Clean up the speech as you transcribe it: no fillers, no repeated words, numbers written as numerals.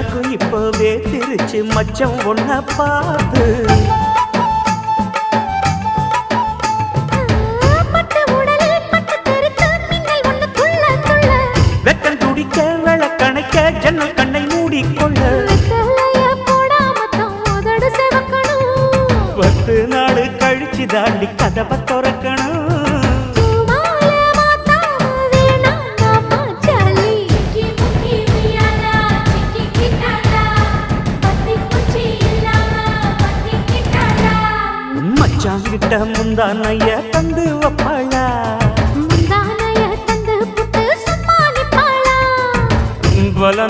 எனக்கும் இப்பவே திருச்சி மச்சம் ஒன்ன பார்த்து வெக்கம் துடிக்க விளக்கணைக்க ஜன்னல் கண்ணை மூடிக்கொள்ள 10 நாள் கழிச்சு தாண்டி கதவை திறக்கணும் மச்சாங்கிட்ட முந்தானைய தந்து வப்பாளா பல